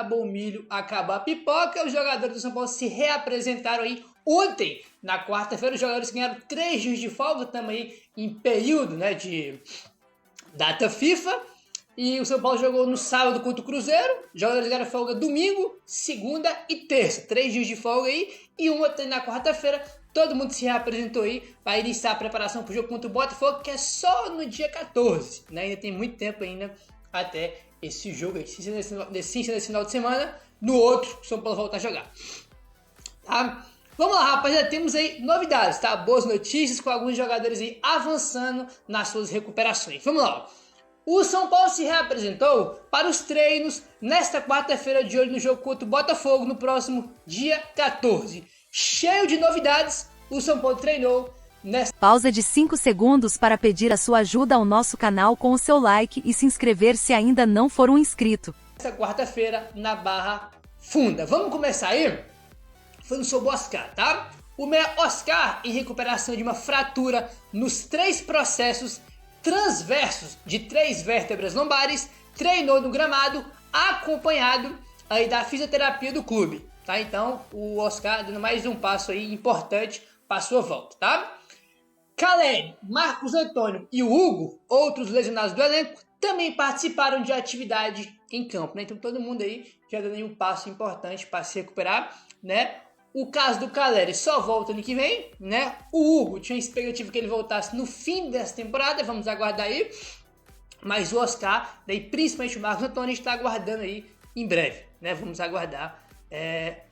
Acabou o milho, acabou a pipoca, os jogadores do São Paulo se reapresentaram aí ontem, na quarta-feira. Os jogadores ganharam 3 dias de folga, estamos aí em período, né, de data FIFA. E o São Paulo jogou no sábado contra o Cruzeiro, os jogadores ganharam folga domingo, segunda e terça. 3 dias de folga aí, e ontem na quarta-feira todo mundo se reapresentou aí para iniciar a preparação para o jogo contra o Botafogo, que é só no dia 14, né? Ainda tem muito tempo ainda até esse jogo aí, se nesse final de semana, no outro, o São Paulo voltar a jogar. Tá? Vamos lá, rapaziada, temos aí novidades, tá? Boas notícias com alguns jogadores aí avançando nas suas recuperações. Vamos lá. O São Paulo se reapresentou para os treinos nesta quarta-feira de olho no jogo contra o Botafogo no próximo dia 14. Cheio de novidades, o São Paulo treinou nesta... Pausa de 5 segundos para pedir a sua ajuda ao nosso canal com o seu like e se inscrever se ainda não for um inscrito. Essa quarta-feira na Barra Funda. Vamos começar aí? Falando sobre o Oscar, tá? O meia Oscar, em recuperação de uma fratura nos 3 processos transversos de 3 vértebras lombares, treinou no gramado, acompanhado aí da fisioterapia do clube, tá? Então, o Oscar dando mais um passo aí importante para a sua volta, tá? Caleri, Marcos Antônio e o Hugo, outros lesionados do elenco, também participaram de atividade em campo, né? Então todo mundo aí já dando aí um passo importante para se recuperar, né? O caso do Caleri só volta ano que vem, né? O Hugo tinha expectativa que ele voltasse no fim dessa temporada, vamos aguardar aí. Mas o Oscar, daí principalmente o Marcos Antônio, está aguardando aí em breve, né? Vamos aguardar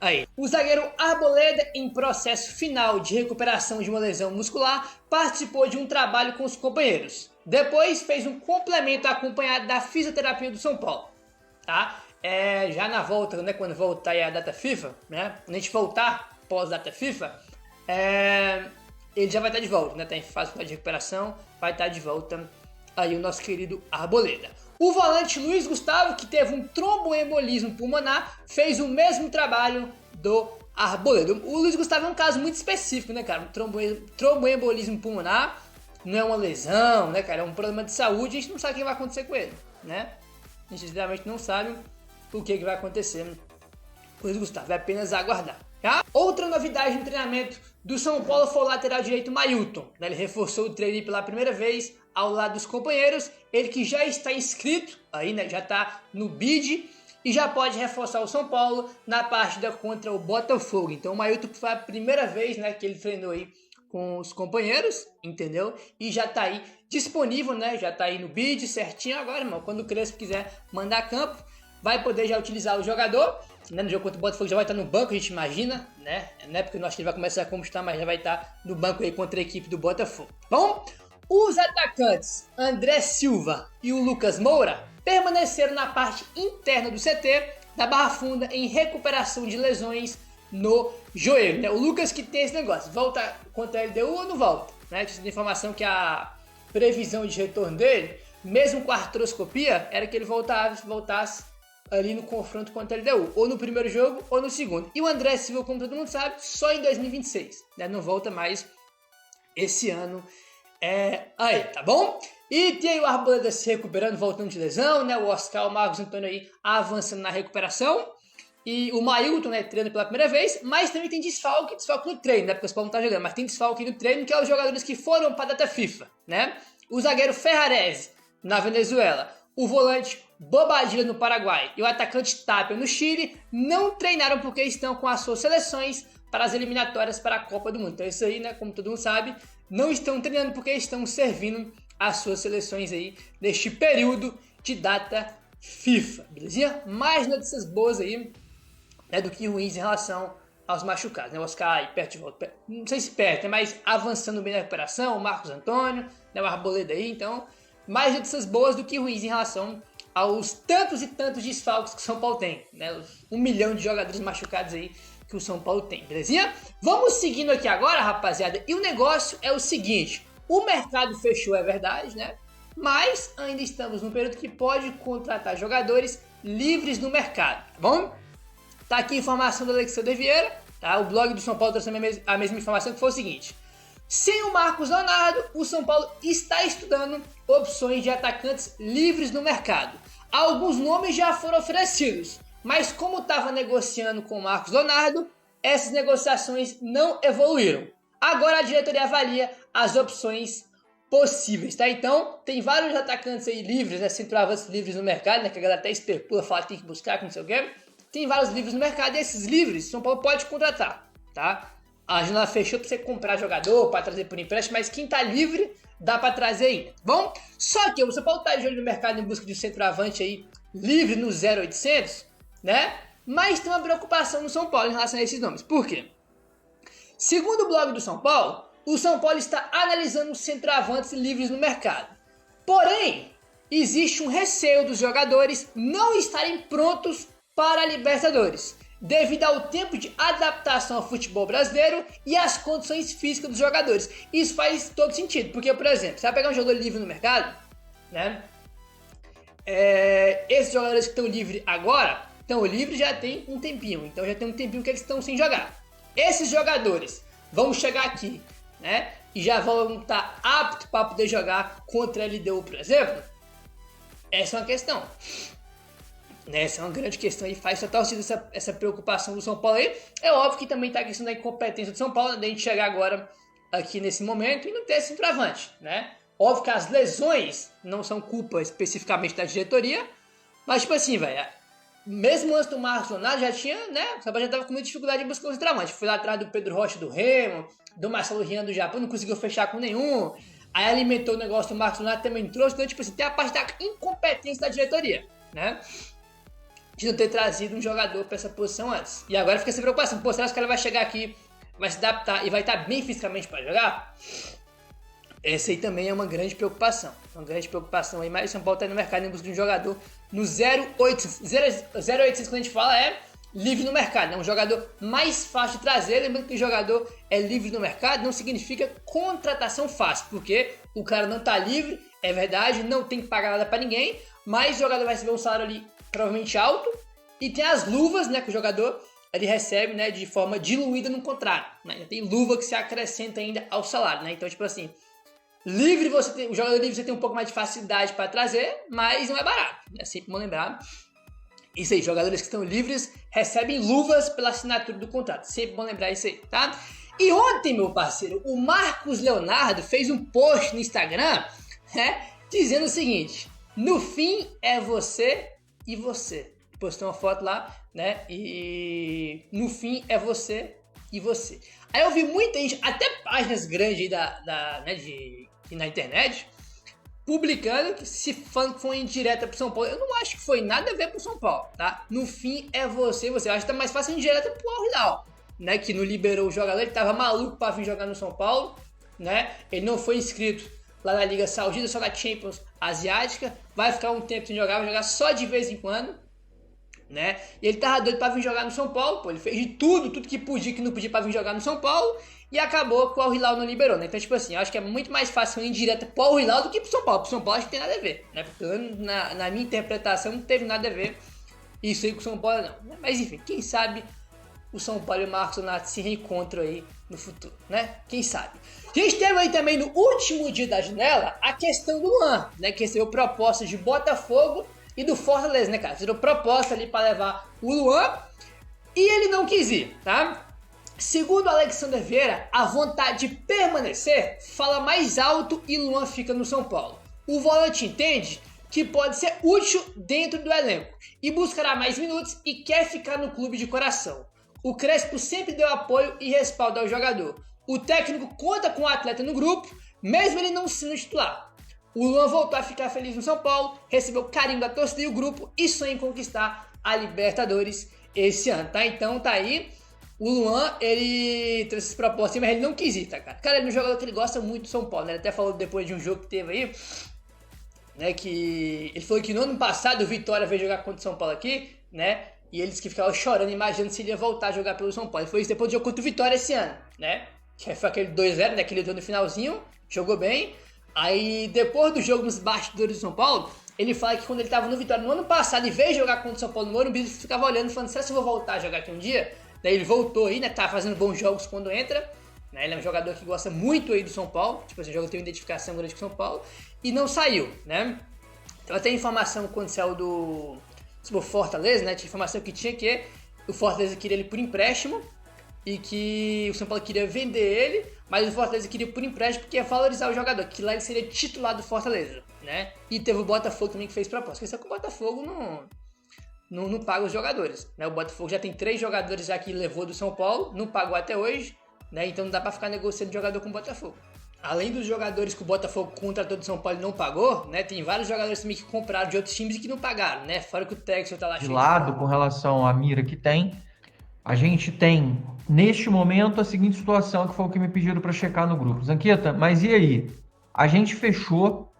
aí. O zagueiro Arboleda, em processo final de recuperação de uma lesão muscular, participou de um trabalho com os companheiros. Depois fez um complemento acompanhado da fisioterapia do São Paulo, tá? Já na volta, né, quando voltar aí a data FIFA, né, quando a gente voltar pós-data FIFA, ele já vai estar de volta, né, tá em fase de recuperação, vai estar de volta aí o nosso querido Arboleda. O volante Luiz Gustavo, que teve um tromboembolismo pulmonar, fez o mesmo trabalho do Arboleda. O Luiz Gustavo é um caso muito específico, né, cara, tromboembolismo pulmonar não é uma lesão, né, cara, é um problema de saúde, a gente não sabe o que vai acontecer com ele, né, a gente realmente não sabe o que vai acontecer com o Luiz Gustavo, é apenas aguardar, tá? Outra novidade no treinamento do São Paulo foi o lateral direito Mailton, né? Ele reforçou o treino pela primeira vez ao lado dos companheiros, ele que já está inscrito, aí, né, já está no bid e já pode reforçar o São Paulo na partida contra o Botafogo. Então o Mailton foi a primeira vez, né, que ele treinou aí com os companheiros, entendeu? E já tá aí disponível, né? Já tá aí no bid certinho agora, irmão. Quando o Crespo quiser mandar a campo, vai poder já utilizar o jogador, né? No jogo contra o Botafogo já vai estar no banco, a gente imagina, né? Não é porque eu acho que ele vai começar como está, mas já vai estar no banco aí contra a equipe do Botafogo. Bom, os atacantes André Silva e o Lucas Moura permaneceram na parte interna do CT da Barra Funda em recuperação de lesões no joelho, né? O Lucas que tem esse negócio, volta contra a LDU ou não volta, né? Tinha informação que a previsão de retorno dele, mesmo com a artroscopia, era que ele voltasse ali no confronto contra a LDU, ou no primeiro jogo ou no segundo. E o André Silva, como todo mundo sabe, só em 2026, né? Não volta mais esse ano aí, tá bom? E tem aí o Arboleda se recuperando, voltando de lesão, né? O Oscar, o Marcos Antônio aí avançando na recuperação. E o Mailton, né, treinando pela primeira vez, mas também tem desfalque no treino, né, porque os Paulo não tá jogando, mas tem desfalque no treino, que é os jogadores que foram para a data FIFA, né? O zagueiro Ferrarese, na Venezuela, o volante Bobadilla, no Paraguai, e o atacante Tapia, no Chile, não treinaram porque estão com as suas seleções para as eliminatórias para a Copa do Mundo. Então isso aí, né, como todo mundo sabe, não estão treinando porque estão servindo as suas seleções aí neste período de data FIFA, belezinha? Mais notícias boas aí, né, do que ruins em relação aos machucados, né? O Oscar aí perto de volta, não sei se perto, né, mas avançando bem na recuperação, o Marcos Antônio, né, o Arboleda aí, então mais notícias boas do que ruins em relação aos tantos e tantos desfalques que o São Paulo tem, né? Os 1 milhão de jogadores machucados aí que o São Paulo tem, belezinha? Vamos seguindo aqui agora, rapaziada, e o negócio é o seguinte, o mercado fechou, é verdade, né? Mas ainda estamos num período que pode contratar jogadores livres no mercado, tá bom? Tá aqui a informação do Alexandre Vieira, tá? O blog do São Paulo trouxe a mesma informação, que foi o seguinte: sem o Marcos Leonardo, o São Paulo está estudando opções de atacantes livres no mercado. Alguns nomes já foram oferecidos, mas como estava negociando com o Marcos Leonardo, essas negociações não evoluíram. Agora a diretoria avalia as opções possíveis, tá? Então, tem vários atacantes aí livres, né? Centroavantes livres no mercado, né? Que a galera até especula, fala que tem que buscar, que não sei o quê. Tem vários livres no mercado e esses livres São Paulo pode contratar, tá? A janela fechou para você comprar jogador, para trazer por empréstimo, mas quem tá livre dá para trazer ainda, bom? Só que o São Paulo tá de olho no mercado em busca de um centroavante aí livre no 0800, né? Mas tem uma preocupação no São Paulo em relação a esses nomes. Por quê? Segundo o blog do São Paulo, o São Paulo está analisando os centroavantes livres no mercado. Porém, existe um receio dos jogadores não estarem prontos para a Libertadores, devido ao tempo de adaptação ao futebol brasileiro e às condições físicas dos jogadores. Isso faz todo sentido, porque, por exemplo, você vai pegar um jogador livre no mercado, né? Esses jogadores que estão livres agora, estão livres já tem um tempinho, então já tem um tempinho que eles estão sem jogar. Esses jogadores vão chegar aqui, né? E já vão estar aptos para poder jogar contra a LDU, por exemplo. Essa é uma questão. Essa é uma grande questão e faz total sentido essa preocupação do São Paulo aí. É óbvio que também está a questão da incompetência do São Paulo, né? De a gente chegar agora aqui nesse momento e não ter esse centroavante, né? Óbvio que as lesões não são culpa especificamente da diretoria, mas tipo assim, velho, mesmo antes do Marcos Leonardo já tinha, né? O São Paulo já estava com muita dificuldade de buscar um centroavante. Foi lá atrás do Pedro Rocha do Remo, do Marcelo Rian do Japão, não conseguiu fechar com nenhum. Aí alimentou o negócio do Marcos Leonardo, também trouxe. Então, tipo assim, tem a parte da incompetência da diretoria, né? De não ter trazido um jogador para essa posição antes. E agora fica essa preocupação. Pô, será que o cara vai chegar aqui, vai se adaptar e vai estar bem fisicamente para jogar? Essa aí também é uma grande preocupação. Uma grande preocupação aí. Mas o São Paulo está no mercado em busca de um jogador no 0800. 0800 quando a gente fala é livre no mercado. É um jogador mais fácil de trazer. Lembrando que o jogador é livre no mercado não significa contratação fácil. Porque o cara não está livre, é verdade, não tem que pagar nada para ninguém. Mas o jogador vai receber um salário ali provavelmente alto. E tem as luvas, né, que o jogador ele recebe, né, de forma diluída no contrato. Né? Tem luva que se acrescenta ainda ao salário. Né? Então, tipo assim, livre o jogador livre você tem um pouco mais de facilidade para trazer, mas não é barato. É sempre bom lembrar. Isso aí, jogadores que estão livres recebem luvas pela assinatura do contrato. Sempre bom lembrar isso aí, tá? E ontem, meu parceiro, o Marcos Leonardo fez um post no Instagram, né, dizendo o seguinte: no fim é você e você. Postou uma foto lá, né? E no fim é você e você. Aí eu vi muita gente, até páginas grandes aí na internet, publicando que se falando que foi indireta pro São Paulo. Eu não acho que foi nada a ver pro São Paulo, tá? No fim é você e você. Eu acho que tá mais fácil indireta pro Al Hilal, né? Que não liberou o jogador, ele tava maluco pra vir jogar no São Paulo, né? Ele não foi inscrito lá na Liga Saudita, só na Champions Asiática. Vai ficar um tempo sem jogar, vai jogar só de vez em quando, né? E ele tava doido pra vir jogar no São Paulo, pô. Ele fez de tudo que podia, que não podia pra vir jogar no São Paulo. E acabou que o Al Hilal não liberou, né? Então, tipo assim, eu acho que é muito mais fácil ir indireta pro Al Hilal do que pro São Paulo. Pro São Paulo acho que tem nada a ver, né? Porque na minha interpretação não teve nada a ver isso aí com o São Paulo, não. Mas enfim, quem sabe o São Paulo e o Marcos Leonardo se reencontram aí no futuro, né? Quem sabe? A gente teve aí também no último dia da janela a questão do Luan, né? Que recebeu propostas de Botafogo e do Fortaleza, né, cara? Fizeram proposta ali para levar o Luan e ele não quis ir, tá? Segundo Alexander Vieira, a vontade de permanecer fala mais alto e Luan fica no São Paulo. O volante entende que pode ser útil dentro do elenco e buscará mais minutos e quer ficar no clube de coração. O Crespo sempre deu apoio e respaldo ao jogador. O técnico conta com o atleta no grupo, mesmo ele não sendo titular. O Luan voltou a ficar feliz no São Paulo, recebeu carinho da torcida e o grupo e sonha em conquistar a Libertadores esse ano, tá? Então tá aí. O Luan, ele trouxe essas propostas, mas ele não quis ir, tá, cara? Cara, ele é um jogador que ele gosta muito do São Paulo, né? Ele até falou depois de um jogo que teve aí, né? Que ele falou que no ano passado o Vitória veio jogar contra o São Paulo aqui, né? E ele disse que ficava chorando, imaginando se ele ia voltar a jogar pelo São Paulo. Ele foi isso depois do jogo contra o Vitória esse ano, né? Que foi aquele 2-0, né? Que ele entrou no finalzinho, jogou bem. Aí, depois do jogo nos bastidores do São Paulo, ele fala que quando ele tava no Vitória no ano passado e veio jogar contra o São Paulo no Morumbi, ele ficava olhando e falando, será que eu vou voltar a jogar aqui um dia? Daí ele voltou aí, né? Tá fazendo bons jogos quando entra, né? Ele é um jogador que gosta muito aí do São Paulo. Tipo assim, o jogador tem uma identificação grande com o São Paulo. E não saiu, né? Então até informação quando saiu do sobre o Fortaleza, né? Tinha informação que tinha que o Fortaleza queria ele por empréstimo e que o São Paulo queria vender ele, mas o Fortaleza queria por empréstimo porque ia valorizar o jogador, que lá ele seria titular do Fortaleza, né? E teve o Botafogo também que fez proposta. Só que o Botafogo não paga os jogadores, né? O Botafogo já tem 3 jogadores já que levou do São Paulo, não pagou até hoje, né? Então não dá pra ficar negociando jogador com o Botafogo. Além dos jogadores que o Botafogo contratou do São Paulo e não pagou, né? Tem vários jogadores também que compraram de outros times e que não pagaram, né? Fora que o Texel tá lá de lado com relação à mira que tem. A gente tem, neste momento, a seguinte situação, que foi o que me pediram para checar no grupo. Zanqueta, mas e aí? A gente fechou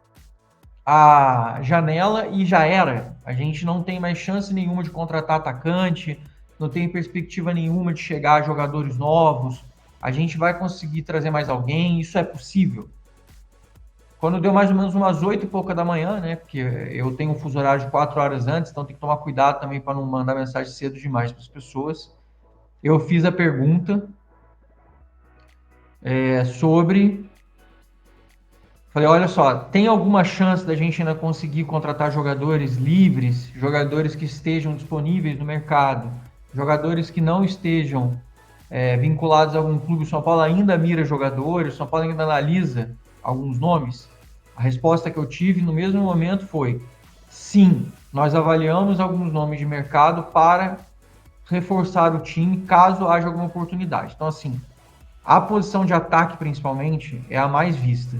a janela e já era. A gente não tem mais chance nenhuma de contratar atacante, não tem perspectiva nenhuma de chegar a jogadores novos. A gente vai conseguir trazer mais alguém, isso é possível. Quando deu mais ou menos umas 8 e pouca da manhã, né? Porque eu tenho um fuso horário de 4 horas antes, então tem que tomar cuidado também para não mandar mensagem cedo demais para as pessoas. Eu fiz a pergunta sobre... Falei, olha só, tem alguma chance da gente ainda conseguir contratar jogadores livres, jogadores que estejam disponíveis no mercado, jogadores que não estejam vinculados a algum clube? O São Paulo ainda mira jogadores, o São Paulo ainda analisa alguns nomes? A resposta que eu tive no mesmo momento foi, sim, nós avaliamos alguns nomes de mercado para reforçar o time caso haja alguma oportunidade. Então, assim, a posição de ataque, principalmente, é a mais vista.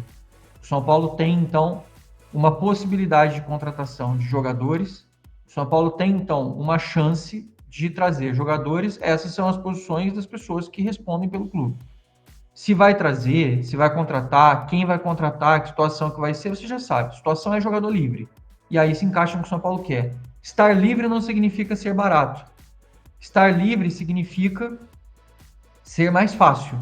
O São Paulo tem, então, uma possibilidade de contratação de jogadores. O São Paulo tem, então, uma chance de trazer jogadores. Essas são as posições das pessoas que respondem pelo clube. Se vai trazer, se vai contratar, quem vai contratar, que situação que vai ser, você já sabe. A situação é jogador livre. E aí se encaixa no que o São Paulo quer. Estar livre não significa ser barato. Estar livre significa ser mais fácil.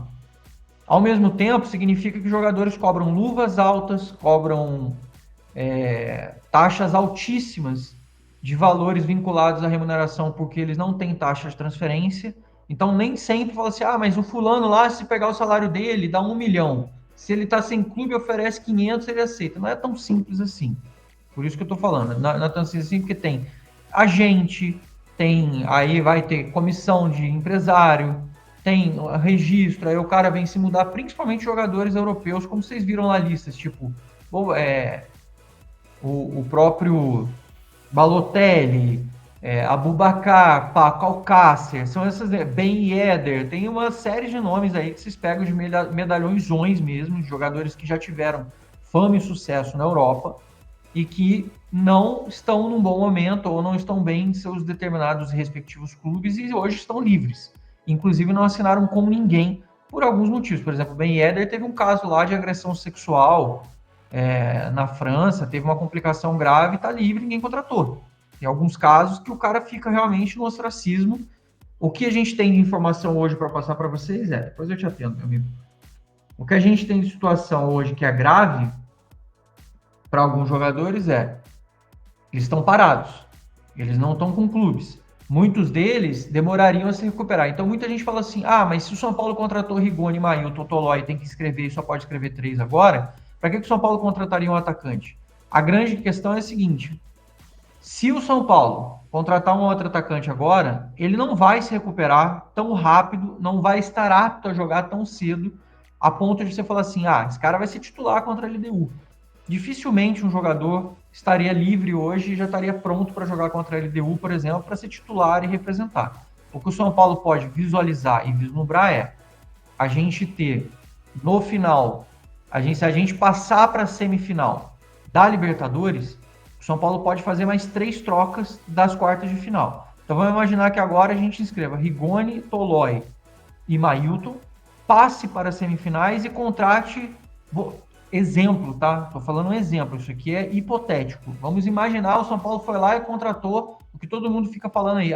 Ao mesmo tempo, significa que jogadores cobram luvas altas, cobram taxas altíssimas de valores vinculados à remuneração, porque eles não têm taxa de transferência. Então, nem sempre fala assim, mas o fulano lá, se pegar o salário dele, dá 1 milhão. Se ele está sem clube, oferece 500, ele aceita. Não é tão simples assim. Por isso que eu estou falando. Não é tão simples assim, porque tem agente, aí vai ter comissão de empresário, tem registro, aí o cara vem se mudar, principalmente jogadores europeus, como vocês viram na lista, tipo, o próprio Balotelli, Abubakar, Paco Alcácer, são essas, Ben Yedder, tem uma série de nomes aí que vocês pegam de medalhões mesmo, de jogadores que já tiveram fama e sucesso na Europa e que não estão num bom momento ou não estão bem em seus determinados respectivos clubes e hoje estão livres. Inclusive não assinaram como ninguém por alguns motivos. Por exemplo, o Ben Yedder teve um caso lá de agressão sexual na França, teve uma complicação grave, está livre, ninguém contratou. Tem alguns casos que o cara fica realmente no ostracismo. O que a gente tem de informação hoje para passar para vocês depois eu te atendo, meu amigo. O que a gente tem de situação hoje que é grave para alguns jogadores eles estão parados, eles não estão com clubes. Muitos deles demorariam a se recuperar. Então muita gente fala assim, mas se o São Paulo contratou Rigoni, Mailton, Tolói, tem que escrever e só pode escrever 3 agora, para que o São Paulo contrataria um atacante? A grande questão é a seguinte, se o São Paulo contratar um outro atacante agora, ele não vai se recuperar tão rápido, não vai estar apto a jogar tão cedo, a ponto de você falar assim, esse cara vai ser titular contra a LDU. Dificilmente um jogador estaria livre hoje e já estaria pronto para jogar contra a LDU, por exemplo, para ser titular e representar. O que o São Paulo pode visualizar e vislumbrar a gente ter, no final, se a gente passar para a semifinal da Libertadores, o São Paulo pode fazer mais 3 trocas das quartas de final. Então vamos imaginar que agora a gente inscreva Rigoni, Tolói e Mailton, passe para as semifinais e contrate... Exemplo, tá? Tô falando um exemplo, isso aqui é hipotético. Vamos imaginar, o São Paulo foi lá e contratou o que todo mundo fica falando aí.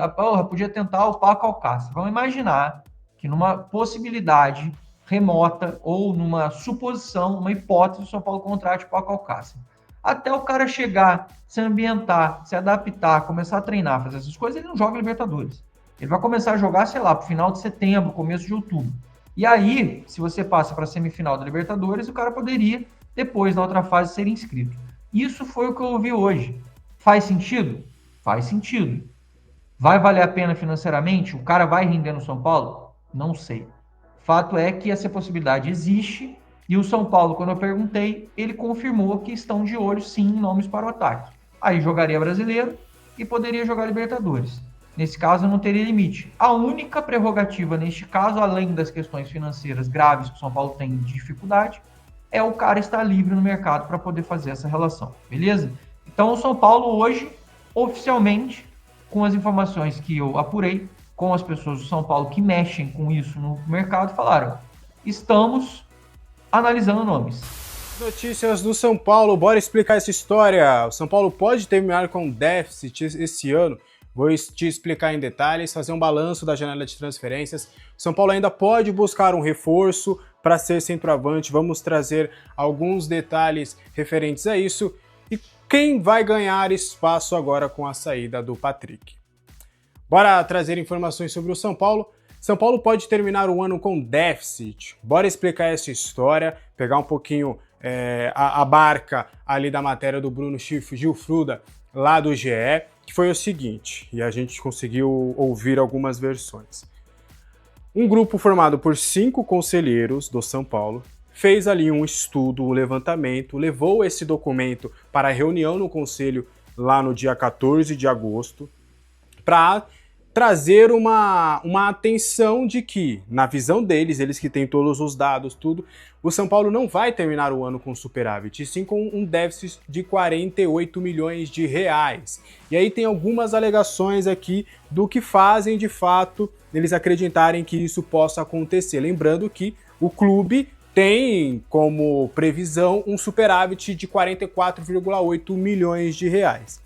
Podia tentar o Paco Alcácer. Vamos imaginar que numa possibilidade remota ou numa suposição, uma hipótese, o São Paulo contrate o Paco Alcácer. Até o cara chegar, se ambientar, se adaptar, começar a treinar, fazer essas coisas, ele não joga Libertadores. Ele vai começar a jogar, sei lá, pro final de setembro, começo de outubro. E aí, se você passa para a semifinal da Libertadores, o cara poderia, depois da outra fase, ser inscrito. Isso foi o que eu ouvi hoje. Faz sentido? Faz sentido. Vai valer a pena financeiramente? O cara vai render no São Paulo? Não sei. Fato é que essa possibilidade existe e o São Paulo, quando eu perguntei, ele confirmou que estão de olho sim em nomes para o ataque. Aí jogaria brasileiro e poderia jogar Libertadores. Nesse caso, não teria limite. A única prerrogativa neste caso, além das questões financeiras graves que o São Paulo tem de dificuldade, é o cara estar livre no mercado para poder fazer essa relação, beleza? Então, o São Paulo hoje, oficialmente, com as informações que eu apurei, com as pessoas do São Paulo que mexem com isso no mercado, falaram: estamos analisando nomes. Notícias do São Paulo, bora explicar essa história. O São Paulo pode terminar com déficit esse ano. Vou te explicar em detalhes, fazer um balanço da janela de transferências. O São Paulo ainda pode buscar um reforço para ser centroavante. Vamos trazer alguns detalhes referentes a isso. E quem vai ganhar espaço agora com a saída do Patrick? Bora trazer informações sobre o São Paulo. São Paulo pode terminar o ano com déficit. Bora explicar essa história, pegar um pouquinho a barca ali da matéria do Bruno Gilfruda, lá do GE, que foi o seguinte, e a gente conseguiu ouvir algumas versões. Um grupo formado por 5 conselheiros do São Paulo fez ali um estudo, um levantamento, levou esse documento para a reunião no conselho lá no dia 14 de agosto, para trazer uma atenção de que, na visão deles, eles que têm todos os dados, tudo, o São Paulo não vai terminar o ano com superávit, e sim com um déficit de 48 milhões de reais. E aí tem algumas alegações aqui do que fazem, de fato, eles acreditarem que isso possa acontecer. Lembrando que o clube tem como previsão um superávit de 44,8 milhões de reais.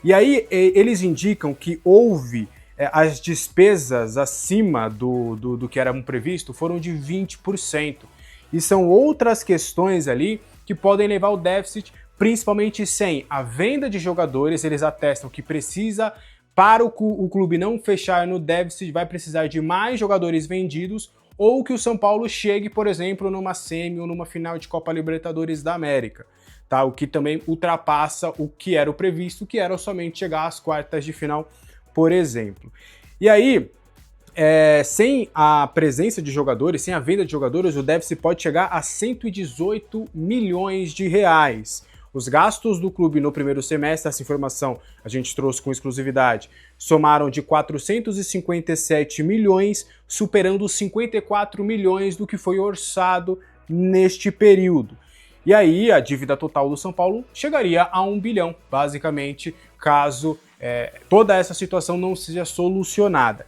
E aí eles indicam que houve as despesas acima do que era previsto foram de 20%. E são outras questões ali que podem levar ao déficit, principalmente sem a venda de jogadores. Eles atestam que precisa, para o clube não fechar no déficit, vai precisar de mais jogadores vendidos, ou que o São Paulo chegue, por exemplo, numa semi ou numa final de Copa Libertadores da América. Tá? O que também ultrapassa o que era o previsto, que era somente chegar às quartas de final, por exemplo. E aí, sem a presença de jogadores, sem a venda de jogadores, o déficit pode chegar a 118 milhões de reais. Os gastos do clube no primeiro semestre, essa informação a gente trouxe com exclusividade, somaram de 457 milhões, superando os 54 milhões do que foi orçado neste período. E aí a dívida total do São Paulo chegaria a 1 bilhão, basicamente, caso toda essa situação não seja solucionada.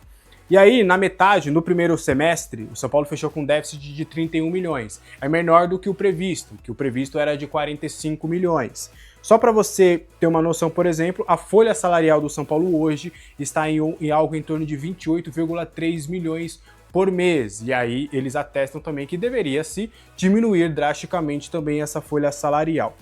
E aí, na metade, no primeiro semestre, o São Paulo fechou com um déficit de 31 milhões. É menor do que o previsto era de 45 milhões. Só para você ter uma noção, por exemplo, a folha salarial do São Paulo hoje está em algo em torno de 28,3 milhões por mês. E aí eles atestam também que deveria se diminuir drasticamente também essa folha salarial.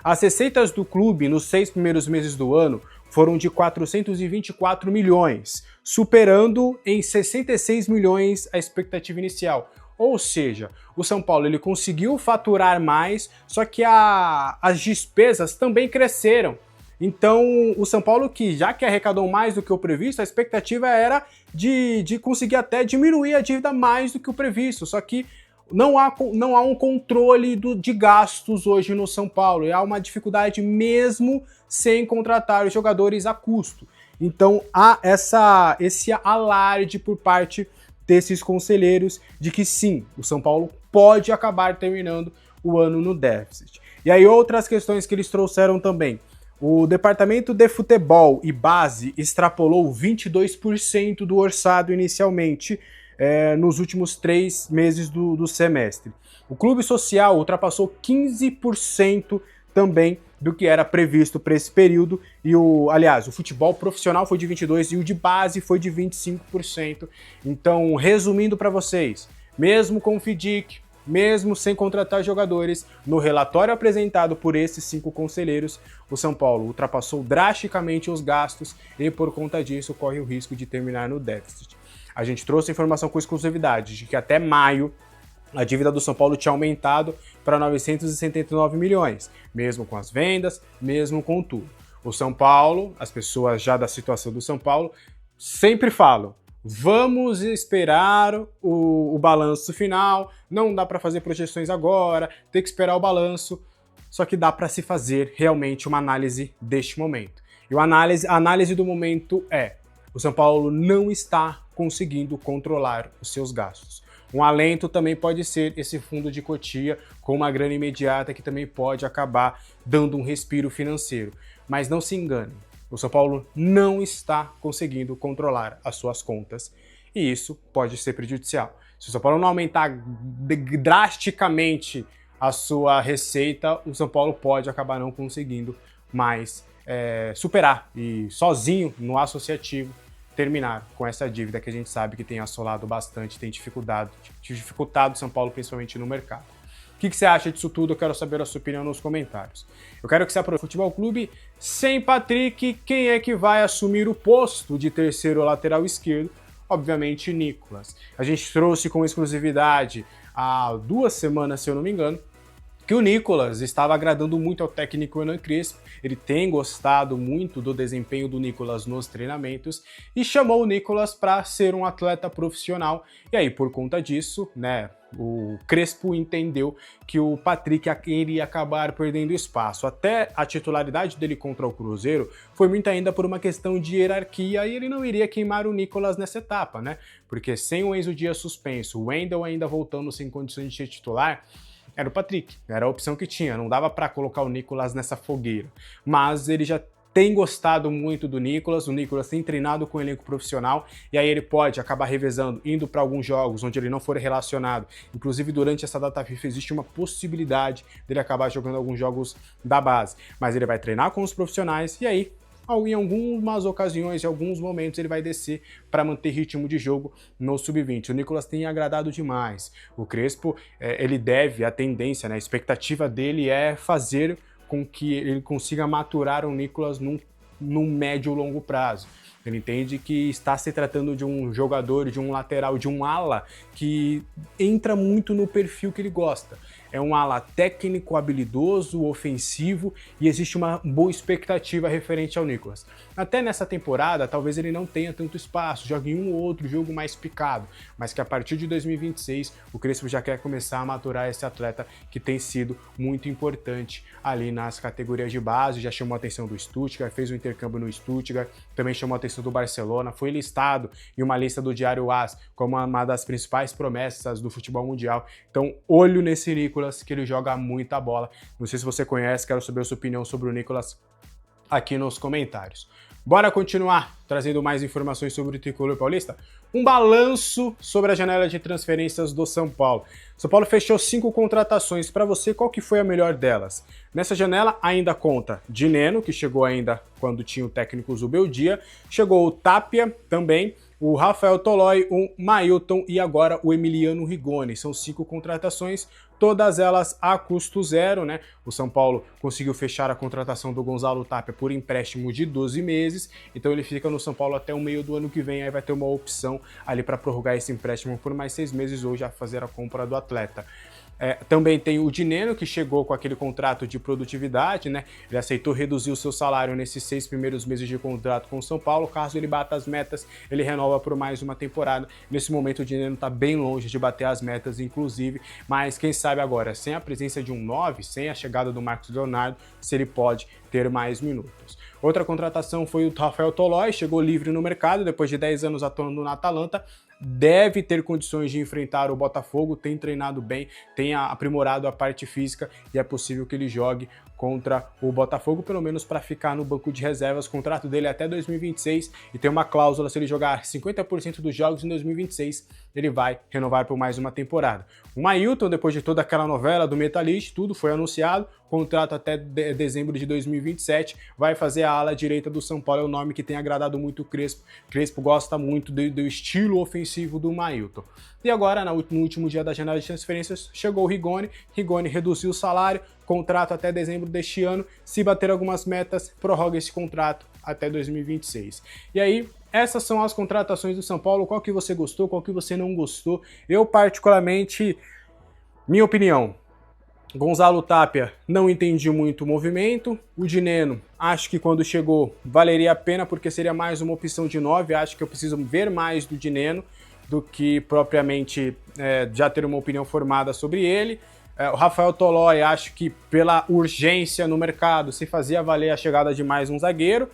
As receitas do clube nos 6 primeiros meses do ano foram de 424 milhões, superando em 66 milhões a expectativa inicial. Ou seja, o São Paulo ele conseguiu faturar mais, só que as despesas também cresceram. Então, o São Paulo, já que arrecadou mais do que o previsto, a expectativa era de conseguir até diminuir a dívida mais do que o previsto, só que não há um controle de gastos hoje no São Paulo, e há uma dificuldade mesmo sem contratar os jogadores a custo. Então há esse alarde por parte desses conselheiros de que sim, o São Paulo pode acabar terminando o ano no déficit. E aí outras questões que eles trouxeram também. O departamento de futebol e base extrapolou 22% do orçado inicialmente, nos últimos 3 meses do semestre. O clube social ultrapassou 15% também do que era previsto para esse período, e o futebol profissional foi de 22% e o de base foi de 25%. Então, resumindo para vocês, mesmo com o FIDIC, mesmo sem contratar jogadores, no relatório apresentado por esses 5 conselheiros, o São Paulo ultrapassou drasticamente os gastos e, por conta disso, corre o risco de terminar no déficit. A gente trouxe informação com exclusividade de que até maio a dívida do São Paulo tinha aumentado para 979 milhões, mesmo com as vendas, mesmo com tudo. O São Paulo, as pessoas já da situação do São Paulo, sempre falam: vamos esperar o balanço final, não dá para fazer projeções agora, tem que esperar o balanço, só que dá para se fazer realmente uma análise deste momento. E a análise do momento é: o São Paulo não está conseguindo controlar os seus gastos. Um alento também pode ser esse fundo de Cotia com uma grana imediata que também pode acabar dando um respiro financeiro. Mas não se engane, o São Paulo não está conseguindo controlar as suas contas e isso pode ser prejudicial. Se o São Paulo não aumentar drasticamente a sua receita, o São Paulo pode acabar não conseguindo mais superar e sozinho no associativo terminar com essa dívida que a gente sabe que tem assolado bastante, tem dificultado o São Paulo, principalmente no mercado. O que você acha disso tudo? Eu quero saber a sua opinião nos comentários. Eu quero que você aproveite o Futebol Clube sem Patrick. Quem é que vai assumir o posto de terceiro lateral esquerdo? Obviamente, Nicolas. A gente trouxe com exclusividade há 2 semanas, se eu não me engano, que o Nicolas estava agradando muito ao técnico Hernan Crespo. Ele tem gostado muito do desempenho do Nicolas nos treinamentos e chamou o Nicolas para ser um atleta profissional. E aí, por conta disso, né, o Crespo entendeu que o Patrick iria acabar perdendo espaço. Até a titularidade dele contra o Cruzeiro foi muito ainda por uma questão de hierarquia e ele não iria queimar o Nicolas nessa etapa, né? Porque sem o Enzo Dias suspenso, o Wendel ainda voltando sem condições de ser titular, era o Patrick, era a opção que tinha, não dava para colocar o Nicolas nessa fogueira. Mas ele já tem gostado muito do Nicolas, o Nicolas tem treinado com o elenco profissional e aí ele pode acabar revezando, indo para alguns jogos onde ele não for relacionado. Inclusive durante essa data FIFA existe uma possibilidade dele acabar jogando alguns jogos da base, mas ele vai treinar com os profissionais e aí em algumas ocasiões, em alguns momentos, ele vai descer para manter ritmo de jogo no sub-20. O Nicolas tem agradado demais. O Crespo, ele deve, a tendência, né, a expectativa dele é fazer com que ele consiga maturar o Nicolas num médio e longo prazo. Ele entende que está se tratando de um jogador, de um lateral, de um ala que entra muito no perfil que ele gosta. É um ala técnico, habilidoso, ofensivo e existe uma boa expectativa referente ao Nicolas. Até nessa temporada, talvez ele não tenha tanto espaço, jogue um ou outro jogo mais picado, mas que a partir de 2026 o Crespo já quer começar a maturar esse atleta que tem sido muito importante ali nas categorias de base, já chamou a atenção do Stuttgart, fez um intercâmbio no Stuttgart, também chamou a atenção do Barcelona, foi listado em uma lista do Diário AS como uma das principais promessas do futebol mundial. Então, olho nesse Nicolas, que ele joga muita bola. Não sei se você conhece, quero saber a sua opinião sobre o Nicolas aqui nos comentários. Bora continuar trazendo mais informações sobre o tricolor paulista? Um balanço sobre a janela de transferências do São Paulo. São Paulo fechou 5 contratações. Para você, qual que foi a melhor delas? Nessa janela ainda conta Dineno, que chegou ainda quando tinha o técnico Zubeldia, chegou o Tapia também, o Rafael Tolói, o Mailton e agora o Emiliano Rigoni. São 5 contratações, todas elas a custo zero, né? O São Paulo conseguiu fechar a contratação do Gonzalo Tapia por empréstimo de 12 meses, então ele fica no São Paulo até o meio do ano que vem, aí vai ter uma opção ali para prorrogar esse empréstimo por mais 6 meses ou já fazer a compra do atleta. Também tem o Dineno, que chegou com aquele contrato de produtividade, né? Ele aceitou reduzir o seu salário nesses 6 primeiros meses de contrato com o São Paulo. Caso ele bata as metas, ele renova por mais uma temporada. Nesse momento o Dineno está bem longe de bater as metas, inclusive, mas quem sabe agora, sem a presença de um 9, sem a chegada do Marcos Leonardo, se ele pode ter mais minutos. Outra contratação foi o Rafael Tolói, chegou livre no mercado, depois de 10 anos atuando na Atalanta, deve ter condições de enfrentar o Botafogo, tem treinado bem, tem aprimorado a parte física e é possível que ele jogue contra o Botafogo, pelo menos para ficar no banco de reservas. O contrato dele é até 2026 e tem uma cláusula, se ele jogar 50% dos jogos em 2026, ele vai renovar por mais uma temporada. O Mailton, depois de toda aquela novela do Metalist, tudo foi anunciado, contrato até dezembro de 2027, vai fazer a ala direita do São Paulo, é um nome que tem agradado muito o Crespo. Crespo gosta muito do estilo ofensivo do Mailton. E agora, no último dia da janela de transferências, chegou o Rigoni. Rigoni reduziu o salário, contrato até dezembro deste ano. Se bater algumas metas, prorroga esse contrato até 2026. E aí, essas são as contratações do São Paulo. Qual que você gostou, qual que você não gostou? Eu, particularmente, minha opinião, Gonzalo Tapia, não entendi muito o movimento. O Dineno, acho que quando chegou valeria a pena, porque seria mais uma opção de 9. Acho que eu preciso ver mais do Dineno do que propriamente já ter uma opinião formada sobre ele. O Rafael Tolói, acho que pela urgência no mercado se fazia valer a chegada de mais um zagueiro.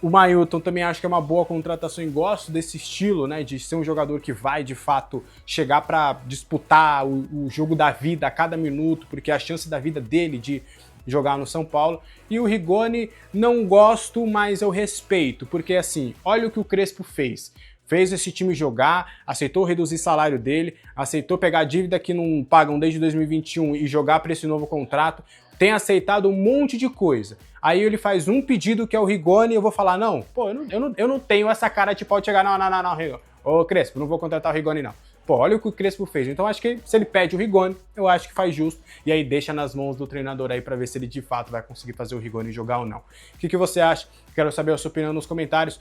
O Mailton também acho que é uma boa contratação e gosto desse estilo, né, de ser um jogador que vai, de fato, chegar para disputar o jogo da vida a cada minuto, porque é a chance da vida dele de jogar no São Paulo. E o Rigoni não gosto, mas eu respeito, porque assim, olha o que o Crespo fez. Fez esse time jogar, aceitou reduzir salário dele, aceitou pegar a dívida que não pagam desde 2021 e jogar para esse novo contrato, tem aceitado um monte de coisa. Aí ele faz um pedido que é o Rigoni e eu vou falar, não, pô, eu não tenho essa cara de pode chegar, não, Rigoni. Ô Crespo, não vou contratar o Rigoni não. Pô, olha o que o Crespo fez. Então acho que se ele pede o Rigoni, eu acho que faz justo. E aí deixa nas mãos do treinador aí pra ver se ele de fato vai conseguir fazer o Rigoni jogar ou não. O que você acha? Quero saber a sua opinião nos comentários.